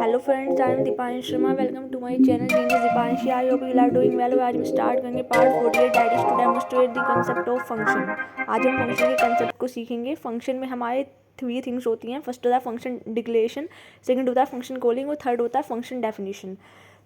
Hello friends, I am Deepanshi Sharma. Welcome to my channel genius Deepanshi. I hope you are doing well. आज हम start करेंगे part 48 that is to demonstrate the concept of function. आज हम function के concept को सीखेंगे। Function में हमारे 3 थिंग्स होती हैं। फर्स्ट होता है फंक्शन डिक्लेरेशन, सेकंड होता है फंक्शन कॉलिंग और थर्ड होता है फंक्शन डेफिनेशन।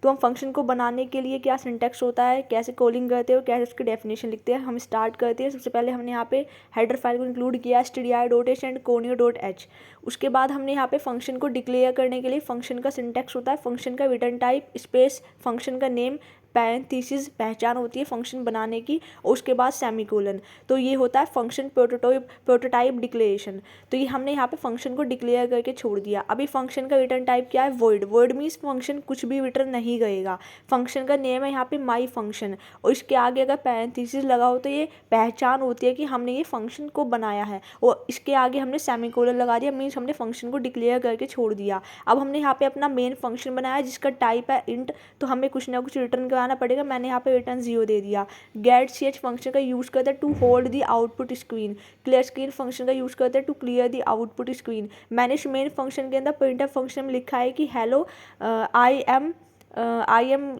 तो हम फंक्शन को बनाने के लिए क्या सिंटैक्स होता है, कैसे कॉलिंग करते हैं और कैसे उसकी डेफिनेशन लिखते हैं, हम स्टार्ट करते हैं। सबसे पहले हमने यहाँ पे हेडर फाइल को इंक्लूड किया stdio.h एंड conio.h। उसके बाद हमने यहाँ पे फंक्शन को डिक्लेयर करने के लिए फंक्शन का सिंटैक्स होता है फंक्शन का रिटर्न टाइप स्पेस फंक्शन का नेम पैरेंथेसिस पहचान होती है फंक्शन बनाने की और उसके बाद सेमीकोलन। तो ये होता है फंक्शन प्रोटोटाइप डिक्लेरेशन। तो ये हमने यहाँ पे फंक्शन को डिक्लेयर करके छोड़ दिया। अभी फंक्शन का रिटर्न टाइप क्या है, वॉइड। वॉइड मीन्स फंक्शन कुछ भी रिटर्न नहीं करेगा। फंक्शन का नेम है यहाँ पे माई फंक्शन और इसके आगे अगर पैरेंथेसिस लगा हो तो ये पहचान होती है कि हमने ये फंक्शन को बनाया है और इसके आगे हमने सेमीकोलन लगा दिया, मीन्स हमने फंक्शन को डिक्लेयर करके छोड़ दिया। अब हमने यहाँ पे अपना मेन फंक्शन बनाया जिसका टाइप है इंट, तो हमें कुछ ना कुछ रिटर्न कराना पड़ेगा। मैंने यहाँ पे रिटर्न 0 दे दिया। गेट ch फंक्शन का यूज़ करते हैं to hold the output screen. Clear screen function का यूज़ करते हैं to clear the output screen. मैंने इस मेन फंक्शन के अंदर प्रिंटफ फंक्शन में लिखा है कि हेलो आई एम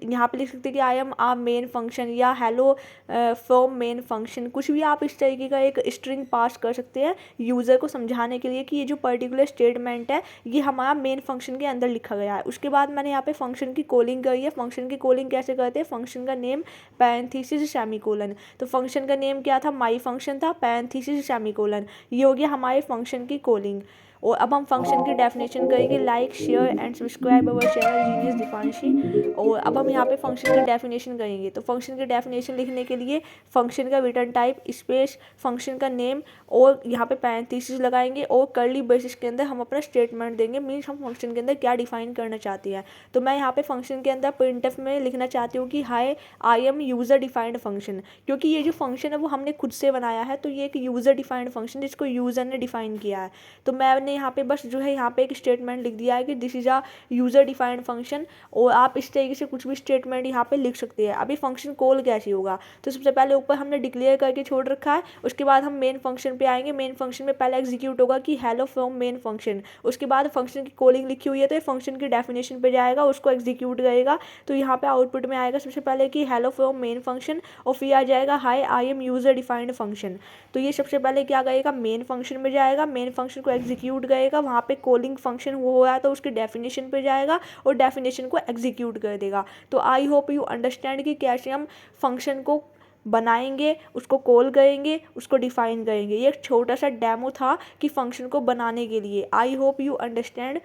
यहाँ पे लिख सकते हैं कि I am a main function या हेलो फ्रॉम मेन फंक्शन। कुछ भी आप इस तरीके का एक स्ट्रिंग पास कर सकते हैं यूज़र को समझाने के लिए कि ये जो पर्टिकुलर स्टेटमेंट है ये हमारा मेन फंक्शन के अंदर लिखा गया है। उसके बाद मैंने यहाँ पे फंक्शन की कॉलिंग करी है। फंक्शन की कॉलिंग कैसे करते हैं, फंक्शन का नेम पैरेंथेसिस सेमीकोलन। तो फंक्शन का नेम क्या था, माई फंक्शन था, पैरेंथेसिस सेमीकोलन। ये हो गया हमारे फंक्शन की कॉलिंग। और अब हम फंक्शन की डेफिनेशन करेंगे like share and subscribe our channel genius Deepanshi. और अब हम यहाँ पे फंक्शन की डेफिनेशन करेंगे। तो फंक्शन की डेफिनेशन लिखने के लिए फंक्शन का रिटर्न टाइप स्पेस फंक्शन का नेम और यहाँ पे पैरेंथेसिस लगाएंगे और कर्ली ब्रेसेस के अंदर हम अपना स्टेटमेंट देंगे, मीन्स हम फंक्शन के अंदर क्या डिफाइन करना चाहते हैं। तो मैं यहाँ पे फंक्शन के अंदर प्रिंटफ में लिखना चाहती हूँ कि high I am user defined function, क्योंकि ये जो फंक्शन है वो हमने खुद से बनाया है। तो ये एक यूज़र डिफाइंड फंक्शन जिसको यूज़र ने डिफाइन किया है। तो मैंने यहाँ पे बस जो है यहाँ पे एक स्टेटमेंट लिख दिया है कि this is a user defined function. और आप इस तरीके से कुछ भी स्टेटमेंट यहाँ पे लिख सकते हैं। अभी फंक्शन कॉल कैसे होगा, तो सबसे पहले ऊपर हमने डिक्लेयर करके छोड़ रखा है। उसके बाद हम मेन फंक्शन पे आएंगे। मेन फंक्शन में पहले एग्जीक्यूट होगा कि हेलो फ्रॉम मेन फंक्शन। उसके बाद फंक्शन की कॉलिंग लिखी हुई है तो ये फंक्शन की डेफिनेशन पे जाएगा, उसको एग्जीक्यूट करेगा। तो यहाँ पे आउटपुट में आएगा सबसे पहले कि हेलो फ्रॉम मेन फंक्शन और फिर आ जाएगा high I am user defined function. तो ये सबसे पहले क्या करेगा, मेन फंक्शन में जाएगा, मेन फंक्शन को एग्जीक्यूट करेगा, वहाँ पे कॉलिंग फंक्शन वो हो रहा है तो उसकी डेफिनेशन पे जाएगा और डेफिनेशन को एग्जीक्यूट कर देगा। तो आई होप यू अंडरस्टैंड कि कैसे हम फंक्शन को बनाएंगे, उसको कॉल करेंगे, उसको डिफाइन करेंगे। ये एक छोटा सा डेमो था कि फंक्शन को बनाने के लिए। आई होप यू अंडरस्टैंड।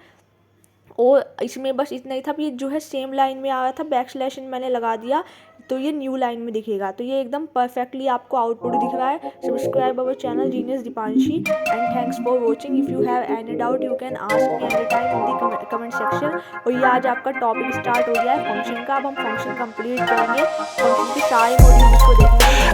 और इसमें बस इतना ही था। ये जो है सेम लाइन में आ रहा था, बैकस्लैश मैंने लगा दिया तो ये न्यू लाइन में दिखेगा। तो ये एकदम परफेक्टली आपको आउटपुट दिख रहा है। Subscribe our channel genius Deepanshi and thanks for watching. If you have any doubt you can ask me any time in the comment section. और ये आज आपका टॉपिक स्टार्ट हो गया है फंक्शन का। अब हम फंक्शन कंप्लीट करेंगे, फंक्शन की सारे मॉड्यूल को देखेंगे।